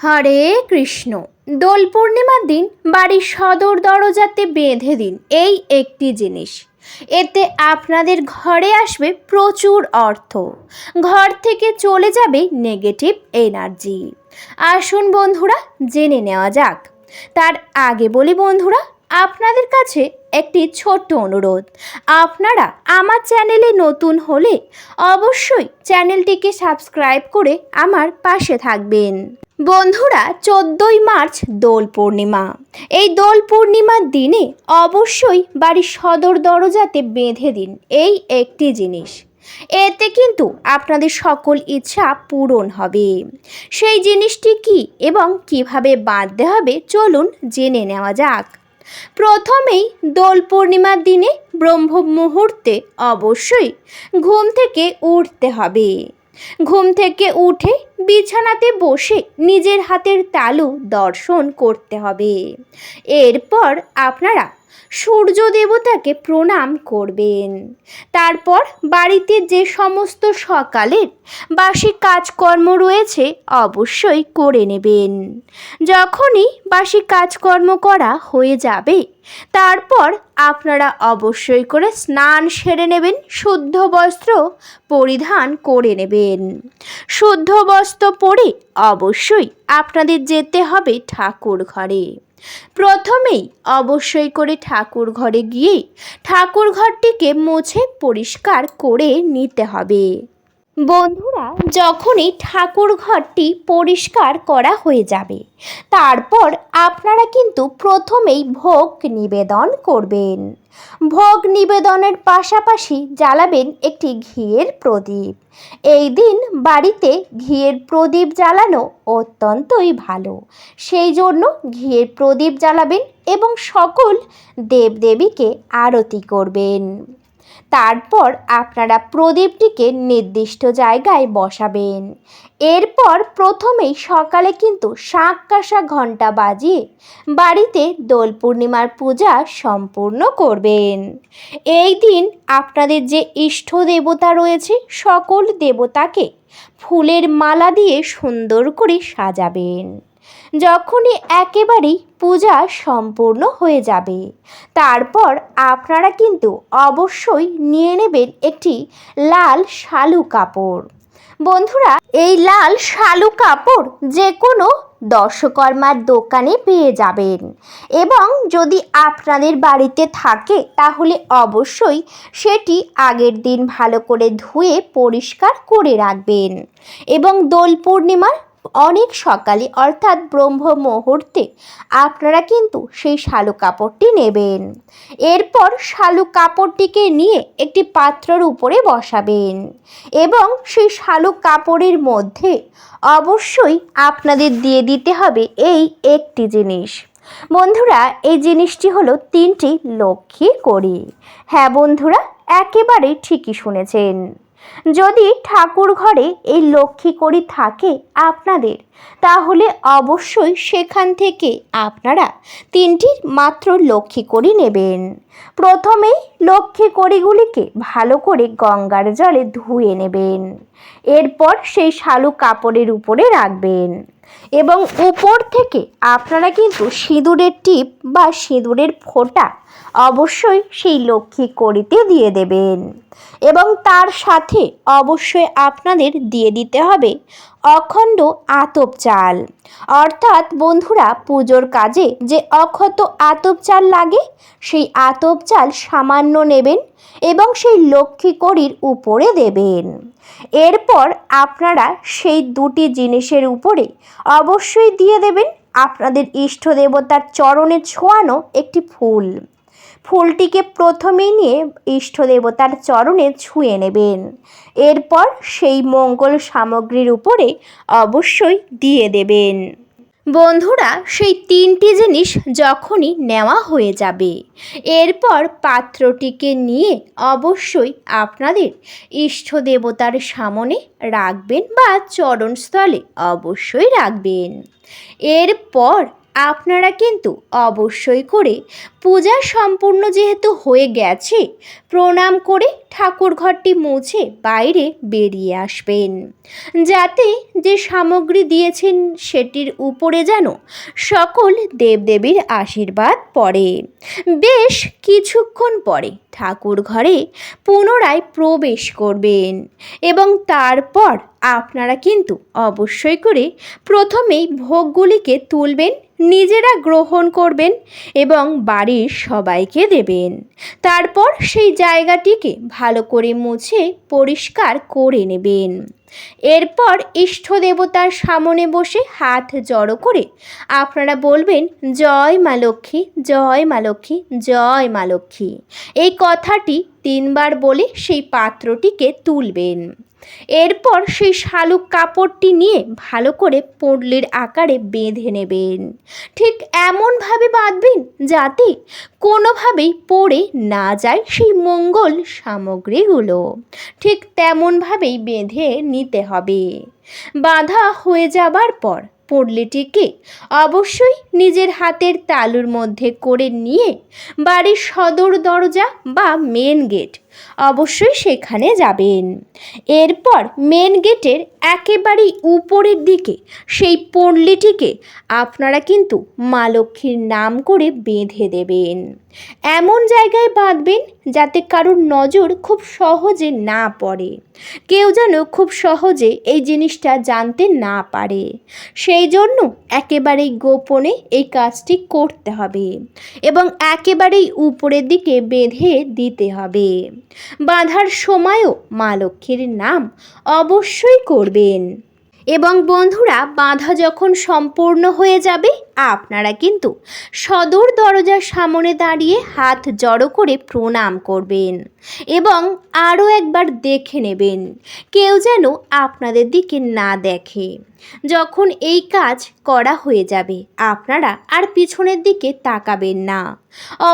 হরে কৃষ্ণ। দোল পূর্ণিমার দিন বাড়ির সদর দরজাতে বেঁধে দিন এই একটি জিনিস। এতে আপনাদের ঘরে আসবে প্রচুর অর্থ, ঘর থেকে চলে যাবে নেগেটিভ এনার্জি। আসুন বন্ধুরা, জেনে নেওয়া যাক। তার আগে বলি বন্ধুরা, আপনাদের কাছে একটি ছোট্ট অনুরোধ। আপনারা আমার চ্যানেলে নতুন হলে অবশ্যই চ্যানেলটিকে সাবস্ক্রাইব করে আমার পাশে থাকবেন। বন্ধুরা, 14ই মার্চ দোল পূর্ণিমা। এই দোল পূর্ণিমার দিনে অবশ্যই বাড়ির সদর দরজাতে বেঁধে দিন এই একটি জিনিস। এতে কিন্তু আপনাদের সকল ইচ্ছা পূরণ হবে। সেই জিনিসটি কি এবং কিভাবে বাঁধতে হবে চলুন জেনে নেওয়া যাক। প্রথমেই দোল পূর্ণিমার দিনে ব্রহ্ম মুহূর্তে অবশ্যই ঘুম থেকে উঠতে হবে। ঘুম থেকে উঠে বিছানাতে বসে নিজের হাতের তালু দর্শন করতে হবে। এরপর আপনারা সূর্য দেবতাকে প্রণাম করবেন। তারপর বাড়িতে যে সমস্ত সকালের বাসি কাজকর্ম রয়েছে অবশ্যই করে নেবেন। যখনই বাসি কাজকর্ম করা হয়ে যাবে, তারপর আপনারা অবশ্যই করে স্নান সেরে নেবেন, শুদ্ধ বস্ত্র পরিধান করে নেবেন। শুদ্ধ বস্ত্র পরে অবশ্যই আপনাদের যেতে হবে ঠাকুর ঘরে। প্রথমেই অবশ্যই করে ঠাকুর ঘরে গিয়ে ঠাকুর ঘরটিকে মুছে পরিষ্কার করে নিতে হবে। বন্ধুরা, যখনই ঠাকুর ঘরটি পরিষ্কার করা হয়ে যাবে, তারপর আপনারা কিন্তু প্রথমেই ভোগ নিবেদন করবেন। ভোগ নিবেদনের পাশাপাশি জ্বালাবেন একটি ঘিয়ের প্রদীপ। এই দিন বাড়িতে ঘিয়ের প্রদীপ জ্বালানো অত্যন্তই ভালো, সেই জন্য ঘিয়ের প্রদীপ জ্বালাবেন এবং সকল দেবদেবীকে আরতি করবেন। তারপর আপনারা প্রদীপটিকে নির্দিষ্ট জায়গায় বসাবেন। এরপর প্রথমেই সকালে কিন্তু শাঁখ কাঁসা ঘণ্টা বাজিয়ে বাড়িতে দোল পূর্ণিমার পূজা সম্পূর্ণ করবেন। এই দিন আপনাদের যে ইষ্ট দেবতা রয়েছে সকল দেবতাকে ফুলের মালা দিয়ে সুন্দর করে সাজাবেন। যখনই একেবারেই পূজা সম্পূর্ণ হয়ে যাবে, তারপর আপনারা কিন্তু অবশ্যই নিয়ে নেবেন একটি লাল শালু কাপড়। বন্ধুরা, এই লাল শালু কাপড় যে কোনো দর্শকর্মার দোকানে পেয়ে যাবেন এবং যদি আপনাদের বাড়িতে থাকে তাহলে অবশ্যই সেটি আগের দিন ভালো করে ধুয়ে পরিষ্কার করে রাখবেন এবং দোল পূর্ণিমার অনেক সকালে অর্থাৎ ব্রহ্ম মুহূর্তে আপনারা কিন্তু সেই শালু কাপড়টি নেবেন। এরপর শালু কাপড়টিকে নিয়ে একটি পাত্রের উপরে বসাবেন এবং সেই শালু কাপড়ের মধ্যে অবশ্যই আপনাদের দিয়ে দিতে হবে এই একটি জিনিস। বন্ধুরা, এই জিনিসটি হলো 3টি লক্ষ্মী কড়ি। হ্যাঁ বন্ধুরা, একেবারে ঠিকই শুনেছেন। যদি ঠাকুর ঘরে এই লক্ষ্মী কড়ি থাকে আপনাদের, তাহলে অবশ্যই সেখান থেকে আপনারা 3টি মাত্র লক্ষ্মী কড়ি নেবেন। প্রথমেই লক্ষ্মী কড়িগুলিকে ভালো করে গঙ্গার জলে ধুয়ে নেবেন। এরপর সেই শালু কাপড়ের উপরে রাখবেন এবং উপর থেকে আপনারা কিন্তু সিঁদুরের টিপ বা সিঁদুরের ফোঁটা অবশ্যই সেই লক্ষ্মী কড়িতে দিয়ে দেবেন এবং তার সাথে অবশ্যই আপনাদের দিয়ে দিতে হবে অখণ্ড আতপ চাল। অর্থাৎ বন্ধুরা, পুজোর কাজে যে অক্ষত আতপ চাল লাগে সেই আতপ চাল সামান্য নেবেন এবং সেই লক্ষ্মী কড়ির উপরে দেবেন। এরপর আপনারা সেই 2টি জিনিসের উপরে অবশ্যই দিয়ে দেবেন আপনাদের ইষ্ট দেবতার চরণে ছোঁয়ানো একটি ফুল। ফুলটিকে প্রথমেই নিয়ে ইষ্ট দেবতার চরণে ছুঁয়ে নেবেন। এরপর সেই মঙ্গল সামগ্রীর উপরে অবশ্যই দিয়ে দেবেন। বন্ধুরা, সেই 3টি জিনিস যখনই নেওয়া হয়ে যাবে, এরপর পাত্রটিকে নিয়ে অবশ্যই আপনাদের ইষ্ট দেবতার সামনে রাখবেন বা চরণস্থলে অবশ্যই রাখবেন। এরপর আপনারা কিন্তু অবশ্যই করে পূজা সম্পূর্ণ যেহেতু হয়ে গেছে, প্রণাম করে ঠাকুর ঘরটি মুছে বাইরে বেরিয়ে আসবেন, যাতে যে সামগ্রী দিয়েছেন সেটির উপরে যেন সকল দেবদেবীর আশীর্বাদ পড়ে। বেশ কিছুক্ষণ পরে ঠাকুর ঘরে পুনরায় প্রবেশ করবেন এবং তারপর আপনারা কিন্তু অবশ্যই করে প্রথমেই ভোগগুলিকে তুলবেন, নিজেরা গ্রহণ করবেন এবং বাড়ির সবাইকে দেবেন। তারপর সেই জায়গাটিকে ভালো করে মুছে পরিষ্কার করে নেবেন। এরপর ইষ্ট দেবতার সামনে বসে হাত জড়ো করে আপনারা বলবেন, জয় মা লক্ষ্মী, জয় মা লক্ষ্মী, জয় মা লক্ষ্মী। এই কথাটি 3 বার বলে সেই পাত্রটিকে তুলবেন। এরপর সেই শালুক কাপড়টি নিয়ে ভালো করে পুঁটলির আকারে বেঁধে নেবেন। ঠিক এমনভাবে বাঁধবেন যাতে কোনোভাবেই পড়ে না যায় সেই মঙ্গল সামগ্রীগুলো। ঠিক তেমনভাবেই বেঁধে নিতে হবে। বাঁধা হয়ে যাবার পর পুঁটলিটিকে অবশ্যই নিজের হাতের তালুর মধ্যে করে নিয়ে বাড়ির সদর দরজা বা মেন গেট অবশ্যই সেখানে যাবেন। এরপর মেন গেটের একেবারেই উপরের দিকে সেই পুঁটলিটিকে আপনারা কিন্তু মা লক্ষ্মীর নাম করে বেঁধে দেবেন। এমন জায়গায় বাঁধবেন যাতে কারোর নজর খুব সহজে না পড়ে, কেউ যেন খুব সহজে এই জিনিসটা জানতে না পারে। সেই জন্য একেবারেই গোপনে এই কাজটি করতে হবে এবং একেবারেই উপরের দিকে বেঁধে দিতে হবে। বাঁধার সময়ও মা লক্ষ্মীর নাম অবশ্যই করবেন। এবং বন্ধুরা, বাঁধা যখন সম্পূর্ণ হয়ে যাবে আপনারা কিন্তু সদর দরজার সামনে দাঁড়িয়ে হাত জড়ো করে প্রণাম করবেন এবং আরও একবার দেখে নেবেন কেউ যেন আপনাদের দিকে না দেখে। যখন এই কাজ করা হয়ে যাবে আপনারা আর পিছনের দিকে তাকাবেন না,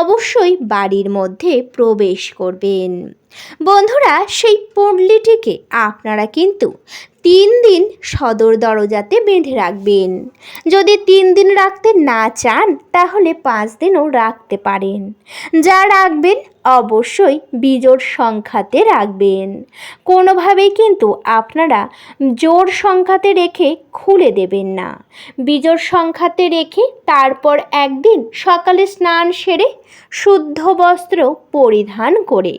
অবশ্যই বাড়ির মধ্যে প্রবেশ করবেন। বন্ধুরা, সেই পুঁটলিটিকে আপনারা কিন্তু 3 দিন সদর দরজাতে বেঁধে রাখবেন। যদি 3 দিন রাখতে না চান তাহলে 5 দিনও রাখতে পারেন। যা রাখবেন অবশ্যই বিজোড় সংখ্যাতে রাখবেন। কোনোভাবেই কিন্তু আপনারা জোড় সংখ্যাতে রেখে খুলে দেবেন না। বিজোড় সংখ্যাতে রেখে তারপর একদিন সকালে স্নান সেরে শুদ্ধ বস্ত্র পরিধান করে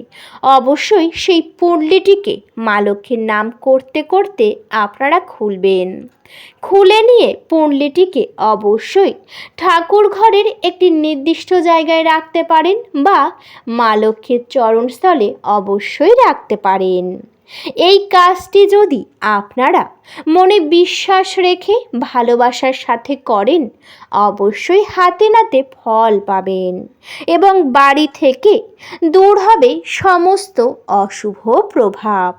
অবশ্যই সেই পুঁটলিটিকে মা লক্ষ্মীর নাম করতে করতে আপনারা খুলবেন। খুলে নিয়ে পুঁটলিটিকে অবশ্যই ঠাকুর ঘরের একটি নির্দিষ্ট জায়গায় রাখতে পারেন বা মা লক্ষ্মীর চরণস্থলে অবশ্যই রাখতে পারেন। এই কাজটি যদি আপনারা মনে বিশ্বাস রেখে ভালোবাসার সাথে করেন অবশ্যই হাতে নাতে ফল পাবেন এবং বাড়ি থেকে দূর হবে সমস্ত অশুভ প্রভাব।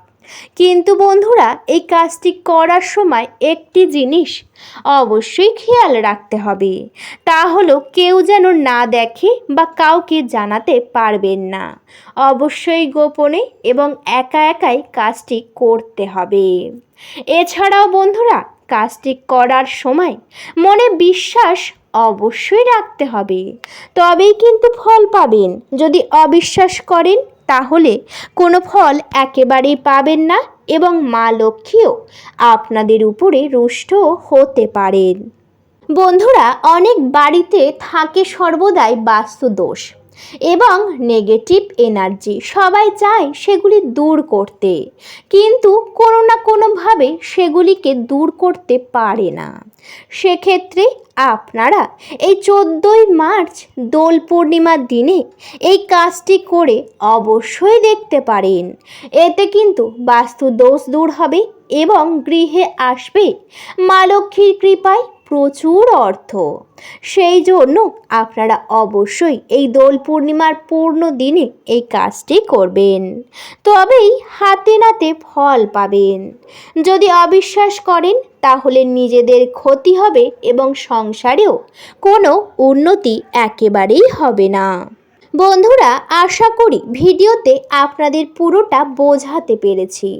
কিন্তু বন্ধুরা, এই কাজটি করার সময় একটি জিনিস অবশ্যই খেয়াল রাখতে হবে, তা হলো কেউ যেন না দেখে বা কাউকে জানাতে পারবেন না। অবশ্যই গোপনে এবং একা একাই কাজটি করতে হবে। এছাড়াও বন্ধুরা, কাজটি করার সময় মনে বিশ্বাস অবশ্যই রাখতে হবে, তবেই কিন্তু ফল পাবেন। যদি অবিশ্বাস করেন তাহলে কোনো ফল একেবারেই পাবেন না এবং মা লক্ষ্মীও আপনাদের উপরে রুষ্ট হতে পারেন। বন্ধুরা, অনেক বাড়িতে থাকে সর্বদাই বাস্তু দোষ এবং নেগেটিভ এনার্জি। সবাই চায় সেগুলি দূর করতে, কিন্তু কোনো না কোনোভাবে সেগুলিকে দূর করতে পারে না। সেক্ষেত্রে আপনারা এই 14ই মার্চ দোল পূর্ণিমার দিনে এই কাজটি করে অবশ্যই দেখতে পারেন। এতে কিন্তু বাস্তু দোষ দূর হবে এবং গৃহে আসবে মা লক্ষ্মীর কৃপায় প্রচুর অর্থ। সেই জন্য আপনারা অবশ্যই এই দোল পূর্ণিমার পূর্ণ দিনে এই কাজটি করবেন, তবেই হাতে নাতে ফল পাবেন। যদি অবিশ্বাস করেন তাহলে নিজেদের ক্ষতি হবে এবং সংসারেও কোনো উন্নতি একেবারেই হবে না। বন্ধুরা, আশা করি ভিডিওতে আপনাদের পুরোটা বোঝাতে পেরেছি।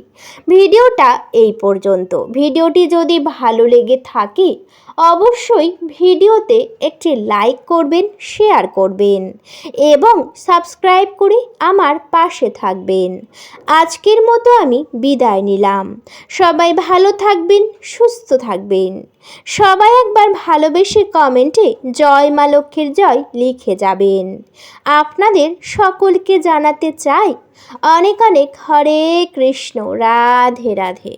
ভিডিওটা এই পর্যন্ত। ভিডিওটি যদি ভালো লেগে থাকে অবশ্যই ভিডিওতে একটি লাইক করবেন, শেয়ার করবেন এবং সাবস্ক্রাইব করে আমার পাশে থাকবেন। আজকের মতো আমি বিদায় নিলাম। সবাই ভালো থাকবেন, সুস্থ থাকবেন। সবাই একবার ভালোবেসে কমেন্টে জয় মা লক্ষ্মীর জয় লিখে যাবেন। আপনাদের সকলকে জানাতে চাই অনেক অনেক হরে কৃষ্ণ, রাধে রাধে।